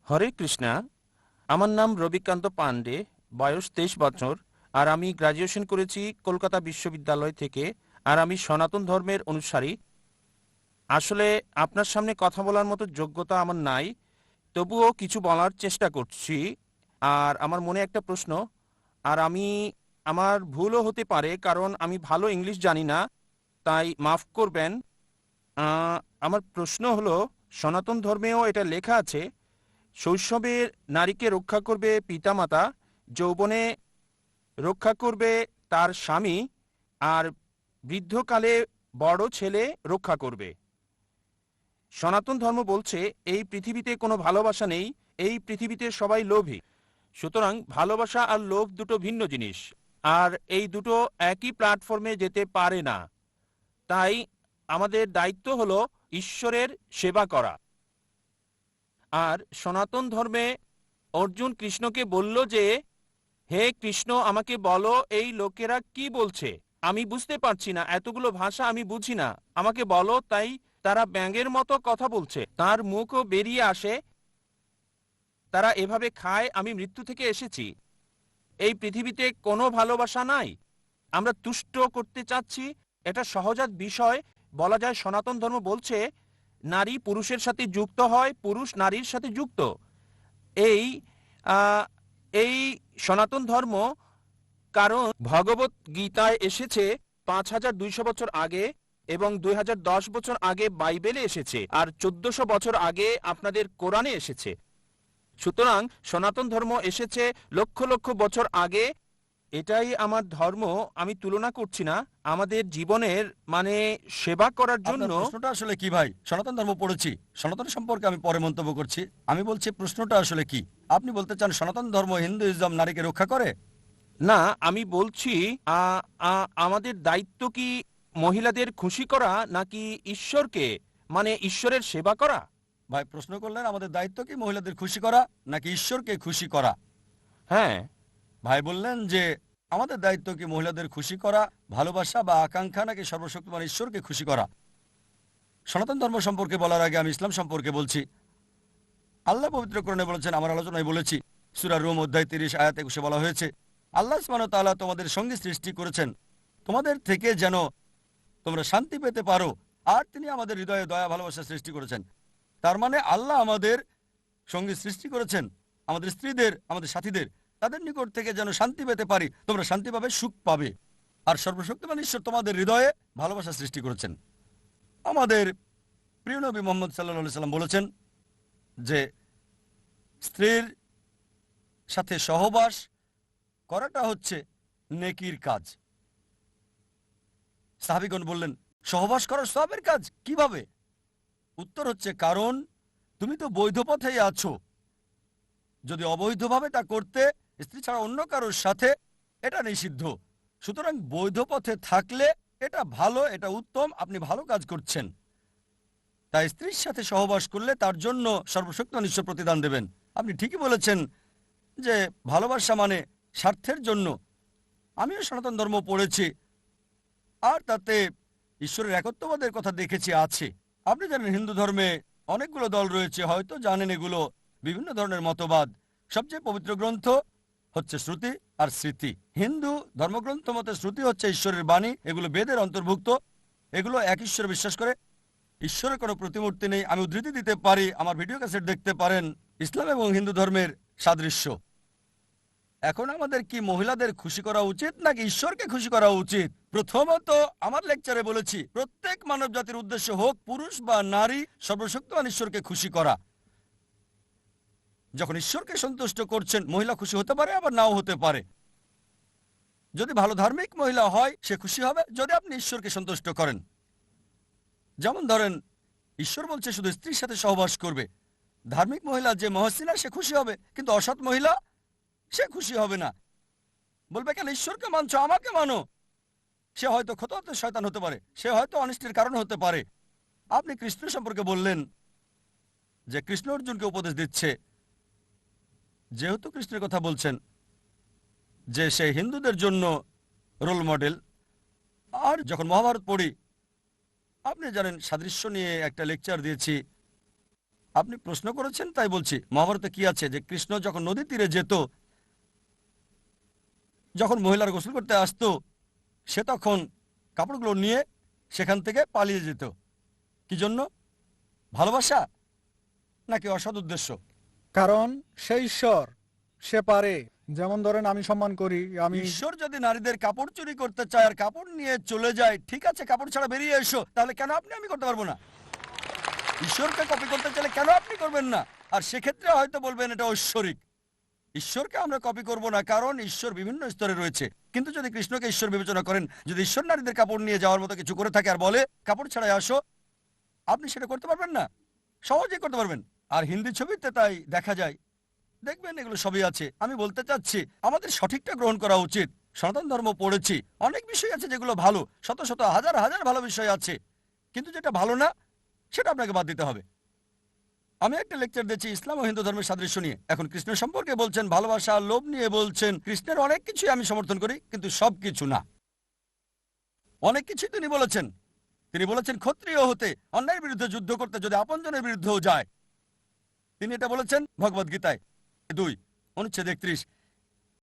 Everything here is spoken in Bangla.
হরে কৃষ্ণা। আমার নাম রবিকান্ত পান্ডে, বয়স 23 বছর, আর আমি গ্রাজুয়েশন করেছি কলকাতা বিশ্ববিদ্যালয় থেকে। আর আমি সনাতন ধর্মের অনুসারী। আসলে আপনার সামনে কথা বলার মতো যোগ্যতা আমার নাই, তবুও কিছু বলার চেষ্টা করছি। আর আমার মনে একটা প্রশ্ন, আর আমার ভুলও হতে পারে কারণ আমি ভালো ইংলিশ জানি না, তাই মাফ করবেন। আহ, আমার প্রশ্ন হলো, সনাতন ধর্মেও এটা লেখা আছে, শৈশবে নারীকে রক্ষা করবে পিতামাতা, যৌবনে রক্ষা করবে তার স্বামী, আর বৃদ্ধকালে বড় ছেলে রক্ষা করবে। সনাতন ধর্ম বলছে এই পৃথিবীতে কোনো ভালোবাসা নেই, এই পৃথিবীতে সবাই লোভী। সুতরাং ভালোবাসা আর লোভ দুটো ভিন্ন জিনিস, আর এই দুটো একই প্ল্যাটফর্মে যেতে পারে না। তাই আমাদের দায়িত্ব হলো ঈশ্বরের সেবা করা। আর সনাতন ধর্মে অর্জুন কৃষ্ণকে বলল যে, হে কৃষ্ণ, আমাকে বলো এই লোকেরা কি বলছে, আমি বুঝতে পারছি না, এতগুলো ভাষা আমি বুঝি না, আমাকে বলো। তাই তারা ব্যাঙের মতো কথা বলছে, তার মুখও বেরিয়ে আসে, তারা এভাবে খায়, আমি মৃত্যু থেকে এসেছি। এই পৃথিবীতে কোনো ভালোবাসা নাই, আমরা তুষ্ট করতে চাচ্ছি, এটা সহজাত বিষয়। বলা যায় সনাতন ধর্ম বলছে নারী পুরুষের সাথে যুক্ত হয়, পুরুষ নারীর সাথে যুক্ত। এই আহ, এই সনাতন ধর্ম, কারণ ভগবত গীতায় এসেছে 5200 বছর আগে, এবং 2010 বছর আগে বাইবেলে এসেছে, আর 1400 বছর আগে আপনাদের কোরআনে এসেছে। সুতরাং সনাতন ধর্ম এসেছে লক্ষ লক্ষ বছর আগে। এটাই আমার ধর্ম, আমি তুলনা করছি না। আমাদের জীবনের মানে সেবা করার জন্য। আপনার প্রশ্নটা আসলে কি ভাই? সনাতন ধর্ম পড়েছি, সনাতন সম্পর্কে আমি পরে মন্তব্য করছি। আমি বলছি প্রশ্নটা আসলে কি। আপনি বলতে চান সনাতন ধর্ম হিন্দুইজম নারীকে রক্ষা করে? না, আমি বলছি আমাদের দায়িত্ব কি মহিলাদের খুশি করা নাকি ঈশ্বরকে, মানে ঈশ্বরের সেবা করা? ভাই প্রশ্ন করলেন আমাদের দায়িত্ব কি মহিলাদের খুশি করা নাকি ঈশ্বরকে খুশি করা। হ্যাঁ। ভাই বললেন যে আমাদের দায়িত্ব কি মহিলাদের খুশি করা, ভালোবাসা বা আকাঙ্ক্ষা, নাকি সর্বশক্তিমান ঈশ্বরকে খুশি করা। সনাতন ধর্ম সম্পর্কে বলার আগে আমি ইসলাম সম্পর্কে বলছি। আল্লাহ পবিত্র কোরআনে বলেছেন, আমার আলোচনায় বলেছি, সূরা রুম অধ্যায় 30 আয়াত 21 বলা হয়েছে, আল্লাহ সুবহানাহু ওয়া তাআলা তোমাদের সঙ্গী সৃষ্টি করেছেন তোমাদের থেকে যেন তোমরা শান্তি পেতে পারো, আর তিনি আমাদের হৃদয়ে দয়া ভালোবাসা সৃষ্টি করেছেন। তার মানে আল্লাহ আমাদের সঙ্গী সৃষ্টি করেছেন, আমাদের স্ত্রীদের, আমাদের সাথীদের, তাদের নিকট থেকে যেন শান্তি পেতে পারি, তোমরা শান্তি পাবে, সুখ পাবে। আর সর্বশক্তিমান ঈশ্বর তোমাদের হৃদয়ে ভালোবাসা সৃষ্টি করেছেন। আমাদের প্রিয় নবী মুহাম্মদ সাল্লাল্লাহু আলাইহি সাল্লাম বলেছেন যে স্ত্রীর সাথে সহবাস করাটা হচ্ছে নেকির কাজ। সাহাবীগণ বললেন, সহবাস করার সওয়াবের কাজ কিভাবে? উত্তর হচ্ছে, কারণ তুমি তো বৈধ পথেই আছো। যদি অবৈধভাবে তা করতে, স্ত্রী ছাড়া অন্য কারোর সাথে, এটা নিষিদ্ধ। সুতরাং বৈধ পথে থাকলে এটা ভালো, এটা উত্তম, আপনি ভালো কাজ করছেন। তাই স্ত্রীর সাথে সহবাস করলে তার জন্য সর্বশক্তিমান ঈশ্বর প্রতিদান দেবেন। আপনি ঠিকই বলেছেন যে ভালোবাসা মানে স্বার্থের জন্য। আমিও সনাতন ধর্ম পড়েছি, আর তাতে ঈশ্বরের একত্ববাদের কথা দেখেছি আছে। আপনি জানেন হিন্দু ধর্মে অনেকগুলো দল রয়েছে, হয়তো জানেন এগুলো বিভিন্ন ধরনের মতবাদ। সবচেয়ে পবিত্র গ্রন্থ হচ্ছে শ্রুতি আর স্মৃতি। হিন্দু ধর্মগ্রন্থ মতে শ্রুতি হচ্ছে ঈশ্বরের বাণী, এগুলো বেদের অন্তর্ভুক্ত, এগুলো এক ঈশ্বরে বিশ্বাস করে, ঈশ্বরের কোনো প্রতিমূর্তি নেই। আমি উদ্ধৃতি দিতে পারি, আমার ভিডিও ক্যাসেট দেখতে পারেন, ইসলাম এবং হিন্দু ধর্মের সাদৃশ্য। এখন আমাদের কি মহিলাদের খুশি করা উচিত নাকি ঈশ্বরকে খুশি করা উচিত? প্রথমত, আমার লেকচারে বলেছি প্রত্যেক মানব জাতির উদ্দেশ্য হোক পুরুষ বা নারী, সর্বশক্তিমান ঈশ্বরকে খুশি করা। যখন ঈশ্বরকে সন্তুষ্ট করছেন, মহিলা খুশি হতে পারে, আবার নাও হতে পারে। যদি ভালো ধার্মিক মহিলা হয়, সে খুশি হবে যদি আপনি ঈশ্বরকে সন্তুষ্ট করেন। যেমন ধরেন, ঈশ্বর বলছে শুধু স্ত্রীর সাথে সহবাস করবে। ধার্মিক মহিলা যে মহসিনা, সে খুশি হবে, কিন্তু অসৎ মহিলা সে খুশি হবে না। বলবে, কেন ঈশ্বরকে মানছো, আমাকে মানো। সে হয়তো খোঁতাতে শয়তান হতে পারে, সে হয়তো অনিষ্টের কারণ হতে পারে। আপনি কৃষ্ণ সম্পর্কে বললেন যে কৃষ্ণ অর্জুনকে উপদেশ দিচ্ছে। যেহেতু কৃষ্ণের কথা বলছেন যে সে হিন্দুদের জন্য রোল মডেল, আর যখন মহাভারত পড়ি, আপনি জানেন সাদৃশ্য নিয়ে একটা লেকচার দিয়েছি। আপনি প্রশ্ন করেছেন তাই বলছি। মহাভারতে কি আছে যে কৃষ্ণ যখন নদী তীরে যেত, যখন মহিলার গোসল করতে আসতো, সে তখন কাপড়গুলো নিয়ে সেখান থেকে পালিয়ে যেত। কি জন্য? ভালোবাসা নাকি অসৎ উদ্দেশ্য? কারণ সে ঈশ্বর, সে পারে। যেমন ধরেন আমি সম্মান করি, আমি ঈশ্বর যদি নারীদের কাপড় চুরি করতে চায় আর কাপড় নিয়ে চলে যায়, ঠিক আছে, কাপড় ছাড়া বেরিয়ে এসো, তাহলে কেন আপনি আমি করতে পারবো না? ঈশ্বরকে কপি করতে চাইলে কেন আপনি করবেন না? আর সেক্ষেত্রে হয়তো বলবেন এটা ঐশ্বরিক। ঈশ্বরকে আমরা কপি করব না, কারণ ঈশ্বর বিভিন্ন স্তরে রয়েছে। কিন্তু যদি কৃষ্ণকে ঈশ্বর বিবেচনা করেন, যদি ঈশ্বর নারীদের কাপড় নিয়ে যাওয়ার মতো কিছু করে থাকে আর বলে কাপড় ছাড়াই আসো, আপনি সেটা করতে পারবেন না? সহজেই করতে পারবেন। আর হিন্দি ছবিতে তাই দেখা যায়। দেখবেন এগুলো সবই আছে। আমি বলতে চাচ্ছি আমাদের সঠিকটা গ্রহণ করা উচিত। সনাতন ধর্ম পড়েছি, অনেক বিষয় আছে যেগুলো ভালো, শত শত হাজার হাজার ভালো বিষয় আছে, কিন্তু যেটা ভালো না সেটা আপনাকে বাদ দিতে হবে। আমি একটা লেকচার দিচ্ছি ইসলাম ও হিন্দু ধর্মের সাদৃশ্য নিয়ে। এখন কৃষ্ণ সম্পর্কে বলছেন, ভালোবাসা আর লোভ নিয়ে বলছেন। কৃষ্ণের অনেক কিছুই আমি সমর্থন করি, কিন্তু সব কিছু না। অনেক কিছুই তিনি বলেছেন। তিনি বলেছেন ক্ষত্রিয় হতে, অন্যায়ের বিরুদ্ধে যুদ্ধ করতে, যদি আপনজনের বিরুদ্ধেও যায়। তিনি এটা বলেছেন ভগবদ গীতায় 2 অনুচ্ছেদ 31।